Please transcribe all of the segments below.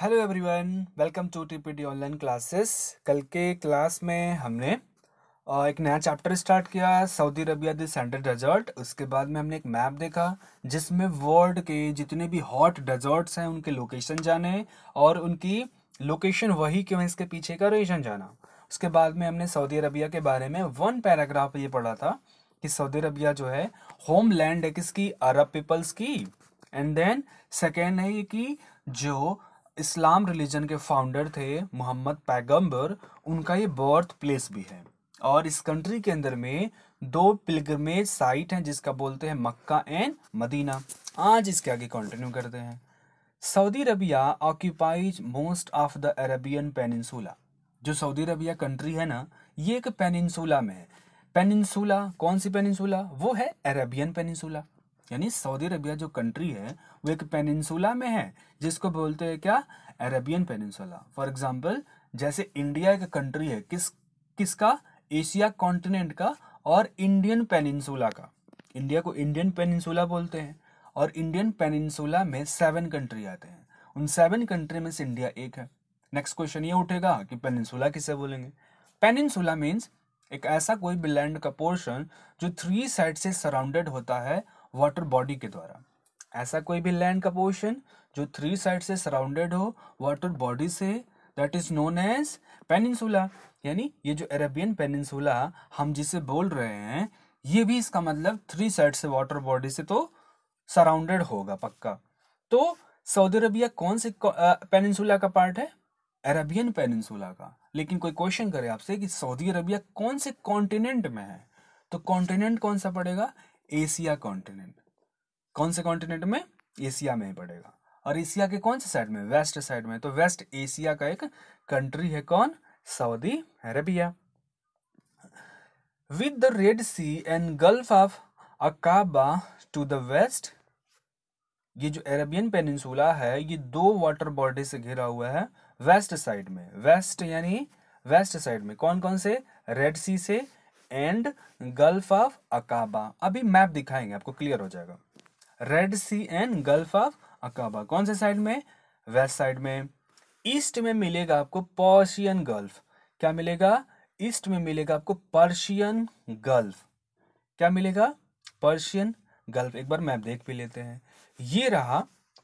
Hello everyone, welcome to TPT online classes. कल के class में हमने एक नया चैप्टर स्टार्ट किया, Saudi Arabia the central desert. उसके बाद में हमने एक मैप देखा जिसमें वर्ल्ड के जितने भी हॉट डेजर्ट्स हैं उनके लोकेशन जाने और उनकी लोकेशन वही क्यों है इसके पीछे का रीजन जाना। उसके बाद में हमने सऊदी अरबिया के बारे में वन पैराग्राफ ये पढ़ा था कि सऊदी अरबिया जो है होम लैंड है किसकी, अरब पीपल्स की। एंड देन सेकेंड है ये कि जो इस्लाम रिलीजन के फाउंडर थे मोहम्मद पैगंबर, उनका ये बर्थ प्लेस भी है। और इस कंट्री के अंदर में दो पिलग्रमेज साइट हैं जिसका बोलते हैं मक्का एंड मदीना। आज इसके आगे कंटिन्यू करते हैं। Saudi Arabia occupies most of the Arabian peninsula. जो सऊदी अरबिया कंट्री है ना, ये एक पेनिनसुला में है। पेनिनसुला कौन सी पेनिनसुला? वो है अरेबियन पेनिनसुला। यानी सऊदी अरबिया जो कंट्री है वो एक पेनिनसुला में है जिसको बोलते हैं क्या, अरेबियन पेनिनसुला। फॉर एग्जांपल जैसे इंडिया एक कंट्री है किसका, एशिया कॉन्टिनेंट का और इंडियन पेनिनसुला का। इंडिया को इंडियन पेनिनसुला बोलते हैं और इंडियन पेनिनसुला में 7 कंट्री आते हैं। उन 7 कंट्री में से इंडिया एक है। नेक्स्ट क्वेश्चन ये उठेगा कि पेनिनसुला किसे बोलेंगे। पेनिनसुला मीन्स एक ऐसा कोई भी लैंड का पोर्शन जो 3 साइड से सराउंडेड होता है वाटर बॉडी के द्वारा। ऐसा कोई भी लैंड का पोर्शन जो 3 साइड से सराउंडेड हो वाटर बॉडी से, that is known as peninsula. यानी ये जो अरेबियन पेनिनसुला हम जिसे बोल रहे हैं, ये भी इसका मतलब 3 साइड से वाटर बॉडी से तो सराउंडेड होगा पक्का। तो सऊदी अरबिया कौन से पेनिनसुला का पार्ट है? अरेबियन पेनिनसुला का। लेकिन कोई क्वेश्चन करे आपसे कि सऊदी अरबिया कौन से कॉन्टिनेंट में है, तो कॉन्टिनेंट कौन सा पड़ेगा? Asia continent. कौन से कॉन्टिनेंट में? एशिया में ही पड़ेगा। और एशिया के कौन से साइड में? वेस्ट साइड में। तो वेस्ट एशिया का एक कंट्री है कौन? Saudi Arabia. With the Red Sea and Gulf of Aqaba to the west. ये जो अरेबियन पेनिनसुला है ये 2 वाटर बॉडी से घिरा हुआ है वेस्ट साइड में। वेस्ट यानी वेस्ट साइड में कौन कौन से? रेड सी से एंड गल्फ ऑफ अकाबा। अभी मैप दिखाएंगे आपको, क्लियर हो जाएगा। Red Sea and Gulf of Aqaba कौन से साइड में? वेस्ट साइड में। ईस्ट में मिलेगा आपको पर्शियन गल्फ। क्या मिलेगा? ईस्ट में मिलेगा आपको पर्शियन गल्फ। क्या मिलेगा? Persian gulf. एक बार मैप देख भी लेते हैं। ये रहा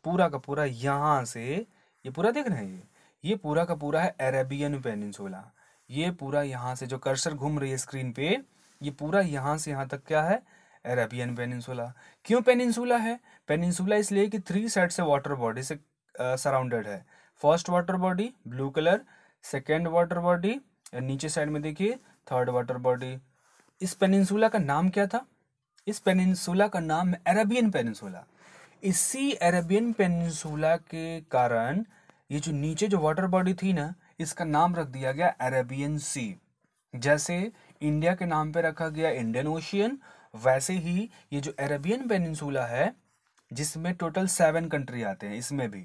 पूरा का पूरा, यहां से ये पूरा देख रहे हैं, ये पूरा का पूरा है अरेबियन पेनिनसुला। ये पूरा यहां से जो कर्सर घूम रही है स्क्रीन पे, ये पूरा यहां से यहां तक क्या है? Arabian peninsula. क्यों पेनिनसुला है? पेनिनसुला इसलिए कि 3 साइड से वाटर बॉडी से सराउंडेड है। First water body blue colour, second water body, नीचे साइड में देखिए थर्ड वाटर बॉडी। इस पेनिनसुला का नाम क्या था? इस पेनिनसुला का नाम है अरेबियन पेनिनसुला। इसी अरेबियन पेनिनसुला के कारण ये जो नीचे जो वाटर बॉडी थी ना, इसका नाम रख दिया गया अरेबियन सी। जैसे इंडिया के नाम पे रखा गया इंडियन ओशियन, वैसे ही ये जो अरेबियन पेनिनसुला है जिसमें टोटल 7 कंट्री आते हैं, इसमें भी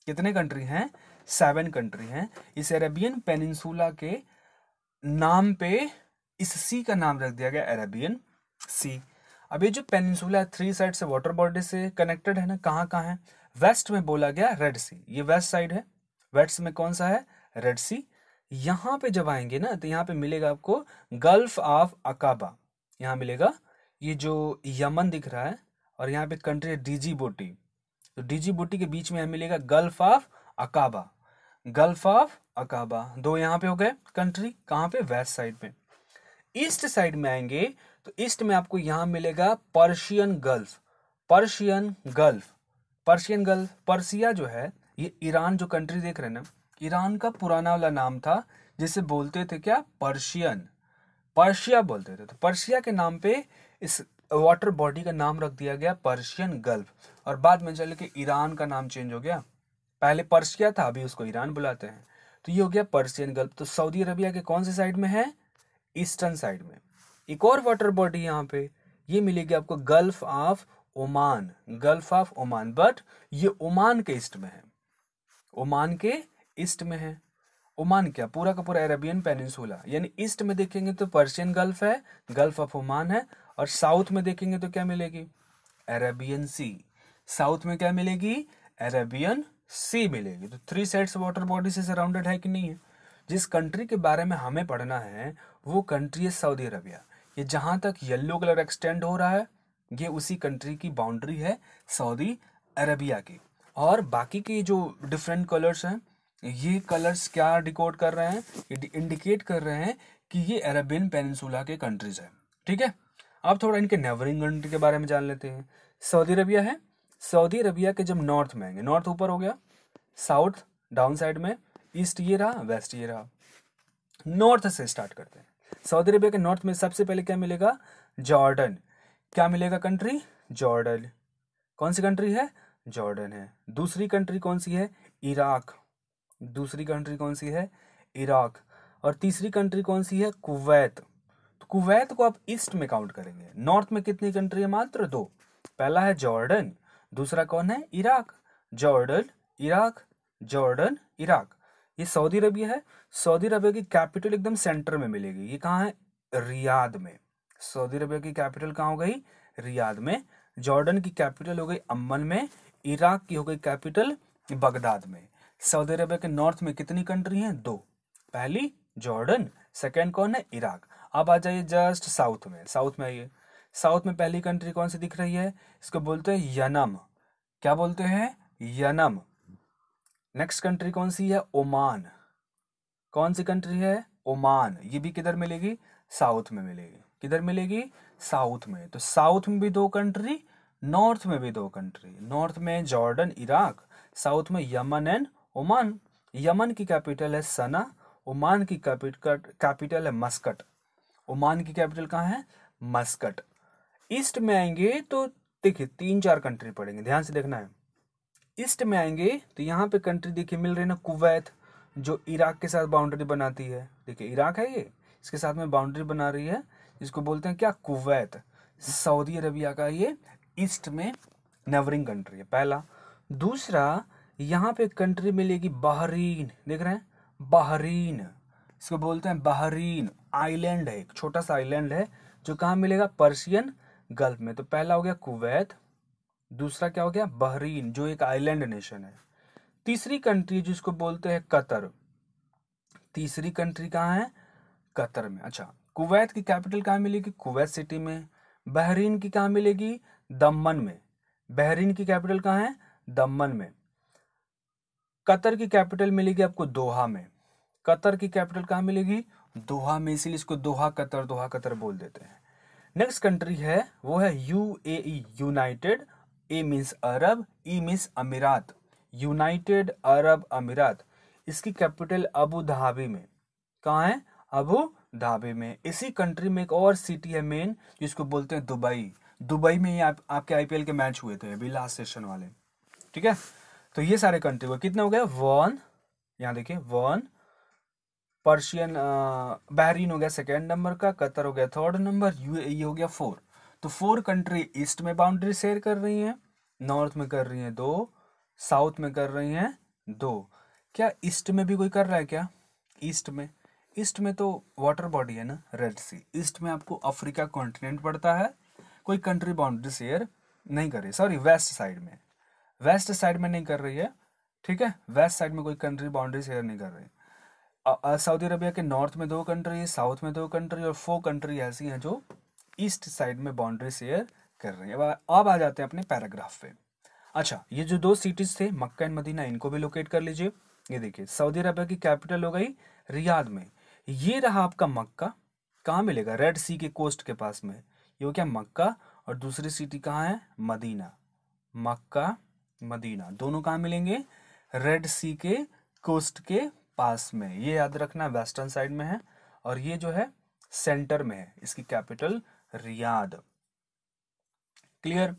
कितने कंट्री हैं? 7 कंट्री हैं। इस अरेबियन पेनिनसुला के नाम पे इस सी का नाम रख दिया गया अरेबियन सी। अब ये जो पेनिनसुला है 3 साइड से वाटर बॉडी से कनेक्टेड है ना, कहाँ कहाँ है? वेस्ट में बोला गया रेड सी, ये वेस्ट साइड है। वेस्ट में कौन सा है? रेड सी। यहाँ पे जब आएंगे ना तो यहाँ पे मिलेगा आपको गल्फ ऑफ अकाबा। यहाँ मिलेगा ये जो यमन दिख रहा है और यहाँ पे कंट्री है डिजिबूटी। तो डिजिबूटी के बीच में यहाँ मिलेगा गल्फ ऑफ अकाबा। गल्फ ऑफ अकाबा 2 यहाँ पे हो गए कंट्री। कहाँ पे? वेस्ट साइड पे। ईस्ट साइड में आएंगे तो ईस्ट में आपको यहां मिलेगा Persian gulf. Persian gulf, Persian gulf. Persia जो है ये ईरान जो कंट्री देख रहे हैं ना, ईरान का पुराना वाला नाम था जिसे बोलते थे क्या? पर्शियन। पर्शिया बोलते थे। तो पर्शिया के नाम पे इस वाटर बॉडी का नाम रख दिया गया पर्शियन गल्फ। और बाद में चले कि ईरान का नाम चेंज हो गया, पहले पर्शिया था अभी उसको ईरान बुलाते हैं। तो ये हो गया पर्शियन गल्फ। तो सऊदी अरबिया के कौन से साइड में है? ईस्टर्न साइड में। एक और वाटर बॉडी यहाँ पे ये मिलेगी आपको gulf of Oman. Gulf of Oman, but ये ओमान के ईस्ट में है। ओमान के ईस्ट में है। ओमान क्या? पूरा का पूरा अरेबियन पेनिनसुला। यानी ईस्ट में देखेंगे तो पर्शियन गल्फ है, गल्फ ऑफ ओमान है। और साउथ में देखेंगे तो क्या मिलेगी? अरेबियन सी। साउथ में क्या मिलेगी? अरेबियन सी मिलेगी। तो 3 साइड्स वाटर बॉडी से सराउंडेड है कि नहीं है। जिस कंट्री के बारे में हमें पढ़ना है वो कंट्री है सऊदी अरबिया। ये जहां तक येलो कलर एक्सटेंड हो रहा है ये उसी कंट्री की बाउंड्री है सऊदी अरबिया की। और बाकी के जो डिफरेंट कलर्स हैं ये कलर्स क्या डिकोड कर रहे हैं, ये इंडिकेट कर रहे हैं कि ये अरेबियन पेनिनसुला के कंट्रीज है। ठीक है, अब थोड़ा इनके नेबरिंग कंट्री के बारे में जान लेते हैं। सऊदी अरबिया है, सऊदी अरबिया के जब नॉर्थ में आएंगे, नॉर्थ ऊपर हो गया, साउथ डाउन साइड में, ईस्ट ये रहा, वेस्ट ये रहा। नॉर्थ से स्टार्ट करते हैं। सऊदी अरबिया के नॉर्थ में सबसे पहले क्या मिलेगा, जॉर्डन। क्या मिलेगा कंट्री, जॉर्डन। कौन सी कंट्री है, जॉर्डन है। दूसरी कंट्री कौन सी है, इराक। दूसरी कंट्री कौन सी है, इराक। और तीसरी कंट्री कौन सी है, कुवैत। तो कुवैत को आप ईस्ट में काउंट करेंगे। नॉर्थ में कितनी कंट्री है, मात्र 2। पहला है जॉर्डन, दूसरा कौन है, Iraq. Jordan Iraq, Jordan Iraq. ये सऊदी अरबिया है। सऊदी अरबिया की कैपिटल एकदम सेंटर में मिलेगी। ये कहाँ है, रियाद में। सऊदी अरबिया की कैपिटल कहाँ हो गई, रियाद में। जॉर्डन की कैपिटल हो गई अम्मान में। इराक की हो गई कैपिटल बगदाद में। सऊदी अरबिया के नॉर्थ में कितनी कंट्री हैं, 2। पहली जॉर्डन, सेकंड कौन है, इराक। अब आ जाइए जस्ट साउथ में। साउथ में आइए। साउथ में पहली कंट्री कौन सी दिख रही है, इसको बोलते हैं यनम। क्या बोलते हैं, यनम। नेक्स्ट कंट्री कौन सी है, ओमान। कौन सी कंट्री है, ओमान। ये भी किधर मिलेगी, साउथ में मिलेगी। किधर मिलेगी, साउथ में। तो साउथ में भी 2 कंट्री, नॉर्थ में भी 2 कंट्री। नॉर्थ में जॉर्डन इराक, साउथ में यमन एंड ओमान। यमन की कैपिटल है सना, ओमान की कैपिटल है मस्कट। ओमान की कैपिटल कहाँ है, मस्कट। ईस्ट में आएंगे तो देखिए 3-4 कंट्री पड़ेंगे, ध्यान से देखना है। ईस्ट में आएंगे तो यहाँ पे कंट्री देखिए मिल रही है ना, कुवैत, जो इराक के साथ बाउंड्री बनाती है। देखिए इराक है ये, इसके साथ में बाउंड्री बना रही है, जिसको बोलते हैं क्या, कुवैत। सऊदी अरबिया का ये ईस्ट में नेबरिंग कंट्री है, पहला। दूसरा, यहाँ पे कंट्री मिलेगी बहरीन। देख रहे हैं, बहरीन, इसको बोलते हैं बहरीन। आइलैंड है, एक छोटा सा आइलैंड है जो कहाँ मिलेगा, पर्शियन गल्फ में। तो पहला हो गया कुवैत, दूसरा क्या हो गया, बहरीन, जो एक आइलैंड नेशन है। तीसरी कंट्री जिसको बोलते हैं कतर। तीसरी कंट्री कहाँ है, कतर में। अच्छा, कुवैत की कैपिटल कहाँ मिलेगी, कुवैत सिटी में। बहरीन की कहाँ मिलेगी, दम्मन में। बहरीन की कैपिटल कहाँ है, दम्मन में। कतर की कैपिटल मिलेगी आपको दोहा में। कतर की कैपिटल कहाँ मिलेगी, दोहा में, इसीलिए इसको दोहा कतर बोल देते हैं। नेक्स्ट कंट्री है वो है यूएई, यूनाइटेड। ए मीन्स अरब, ई मीन्स अमीरात। यूनाइटेड अरब अमीरात। इसकी कैपिटल अबू धाबी में। कहाँ है, अबू धाबी में। इसी कंट्री में एक और सिटी है मेन, जिसको बोलते हैं दुबई। दुबई में ही आपके आईपीएल के मैच हुए थे अभी लास्ट सेशन वाले। ठीक है, तो ये सारे कंट्री हुए, कितने हो गए, 1, यहाँ देखिए 1। पर्शियन बहरीन हो गया सेकेंड नंबर का, कतर हो गया थर्ड नंबर, यूएई हो गया 4। तो 4 कंट्री ईस्ट में बाउंड्री शेयर कर रही हैं, नॉर्थ में कर रही हैं 2, साउथ में कर रही हैं 2। क्या ईस्ट में भी कोई कर रहा है क्या, ईस्ट में, ईस्ट में तो वाटर बॉडी है ना, रेड सी। ईस्ट में आपको अफ्रीका कॉन्टिनेंट पड़ता है, कोई कंट्री बाउंड्री शेयर नहीं कर रही। सॉरी, वेस्ट साइड में, वेस्ट साइड में नहीं कर रही है। ठीक है, वेस्ट साइड में कोई कंट्री बाउंड्री शेयर नहीं कर रही। सऊदी अरबिया के नॉर्थ में 2 कंट्री, साउथ में 2 कंट्री और 4 कंट्री ऐसी हैं जो ईस्ट साइड में बाउंड्री शेयर कर रही है। अब आ जाते हैं अपने पैराग्राफ पे। अच्छा, ये जो 2 सिटीज थे मक्का एंड मदीना, इनको भी लोकेट कर लीजिए। ये देखिए, सऊदी अरबिया की कैपिटल हो गई रियाद में। ये रहा आपका मक्का, कहाँ मिलेगा, रेड सी के कोस्ट के पास में। ये हो क्या, मक्का। और दूसरी सिटी कहाँ है, मदीना। मक्का मदीना दोनों कहाँ मिलेंगे, रेड सी के कोस्ट के पास में। ये याद रखना, वेस्टर्न साइड में है, और ये जो है सेंटर में है, इसकी कैपिटल रियाद। क्लियर।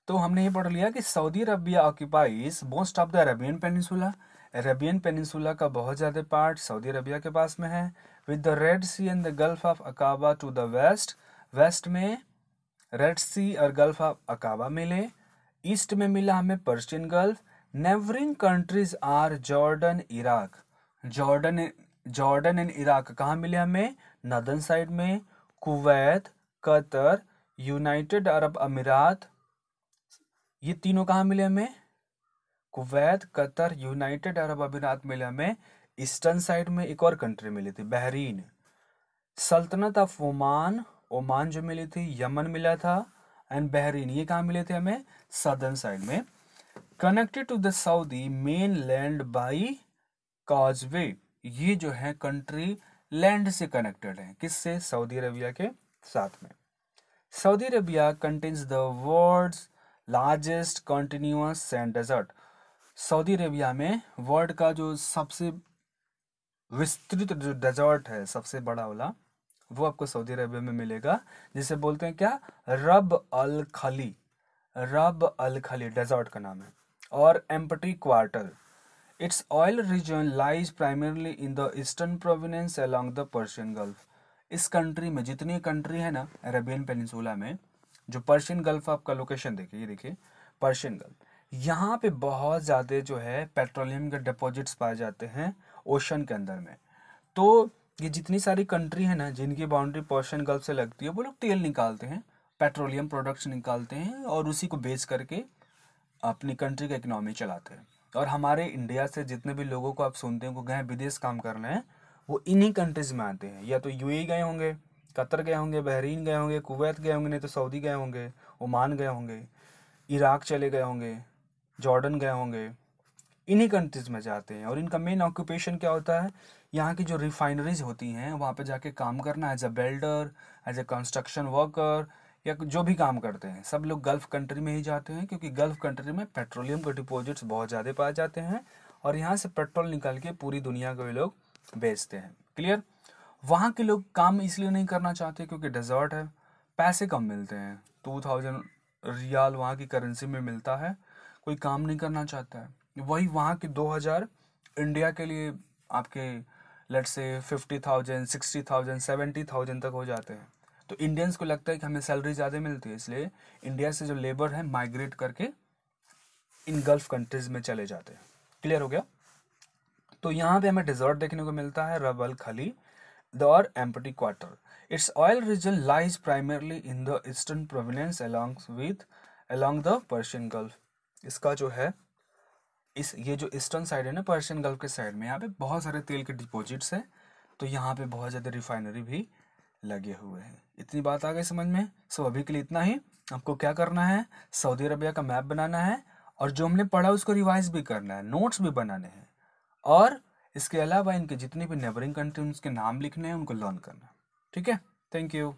तो हमने ये पढ़ लिया कि Saudi Arabia occupies most of the Arabian peninsula. Arabian peninsula का बहुत ज्यादा पार्ट सऊदी अरबिया के पास में है, with the Red Sea and the Gulf of Aqaba to the west. West में रेड सी और गल्फ ऑफ अकाबा मिले, ईस्ट में मिला हमें Persian Gulf. Neighbouring countries are Jordan Iraq. Jordan and Iraq कहाँ मिले हमें, नॉर्दर्न साइड में। Kuwait, Qatar, United Arab Emirates, ये तीनों कहाँ मिले हमें, कुवैत, कतर, यूनाइटेड अरब अमीरात मिले हमें ईस्टर्न साइड में। एक और कंट्री मिली थी बहरीन। सल्तनत ऑफ ओमान, ओमान जो मिली थी, यमन मिला था, एंड बहरीन ये कहाँ मिले थे हमें, सदर्न साइड में। Connected to the Saudi mainland by causeway, ये जो है कंट्री लैंड से कनेक्टेड है, किससे, सऊदी अरबिया के साथ में। Saudi Arabia contains the world's largest continuous sand desert, Saudi Arabia में वर्ल्ड का जो सबसे विस्तृत जो डेजर्ट है, सबसे बड़ा वाला, वो आपको सऊदी अरेबिया में मिलेगा, जिसे बोलते हैं क्या, रब अल खली, रब अल खली डेजर्ट का नाम है। और empty quarter, it's oil reason lies primarily in the eastern province along the Persian gulf. इस कंट्री में जितनी कंट्री है ना अरेबियन पेनिनसुला में, जो पर्शियन गल्फ आपका लोकेशन देखिए, ये देखिए पर्शियन गल्फ, यहाँ पे बहुत ज़्यादा जो है पेट्रोलियम के डिपॉजिट्स पाए जाते हैं ओशन के अंदर में। तो ये जितनी सारी कंट्री है ना जिनकी बाउंड्री पर्शियन गल्फ से लगती है, वो लोग तेल निकालते हैं, पेट्रोलियम प्रोडक्ट्स निकालते हैं और उसी को बेच करके अपनी कंट्री का इकोनॉमी चलाते हैं। और हमारे इंडिया से जितने भी लोगों को आप सुनते हैं को गए विदेश काम करना है, वो इन्हीं कंट्रीज में आते हैं, या तो यूएई गए होंगे, कतर गए होंगे, बहरीन गए होंगे, कुवैत गए होंगे, नहीं तो सऊदी गए होंगे, ओमान गए होंगे, इराक चले गए होंगे, जॉर्डन गए होंगे, इन्हीं कंट्रीज में जाते हैं। और इनका मेन ऑक्यूपेशन क्या होता है, यहाँ की जो रिफाइनरीज होती हैं वहाँ पे जाके काम करना, as a builder, as a construction worker, या जो भी काम करते हैं सब लोग गल्फ कंट्री में ही जाते हैं, क्योंकि गल्फ कंट्री में पेट्रोलियम के डिपॉजिट्स बहुत ज़्यादा पाए जाते हैं और यहाँ से पेट्रोल निकाल के पूरी दुनिया को ये लोग बेचते हैं। क्लियर। वहाँ के लोग काम इसलिए नहीं करना चाहते क्योंकि डेजर्ट है, पैसे कम मिलते हैं, 2000 रियाल वहाँ की करेंसी में मिलता है, कोई काम नहीं करना चाहता है। वही वहाँ के 2000 इंडिया के लिए आपके लेट्स से 50,000, 60,000, 70,000 तक हो जाते हैं। तो इंडियंस को लगता है कि हमें सैलरी ज़्यादा मिलती है, इसलिए इंडिया से जो लेबर है माइग्रेट करके इन गल्फ कंट्रीज में चले जाते हैं। क्लियर हो गया। तो यहाँ पे हमें डिजर्ट देखने को मिलता है, रब अल खली और empty quarter. It's oil reason lies primarily in the eastern province along the Persian gulf. इसका जो है ये जो ईस्टर्न साइड है ना पर्शियन गल्फ के साइड में, यहाँ पे बहुत सारे तेल के डिपॉजिट्स हैं, तो यहाँ पे बहुत ज़्यादा रिफाइनरी भी लगे हुए हैं। इतनी बात आ गई समझ में। सो अभी के लिए इतना ही। आपको क्या करना है, सऊदी अरबिया का मैप बनाना है और जो हमने पढ़ा उसको रिवाइज भी करना है, नोट्स भी बनाने हैं, और इसके अलावा इनके जितने भी नेबरिंग कंट्री उसके नाम लिखने हैं, उनको लर्न करना है। ठीक है, थैंक यू।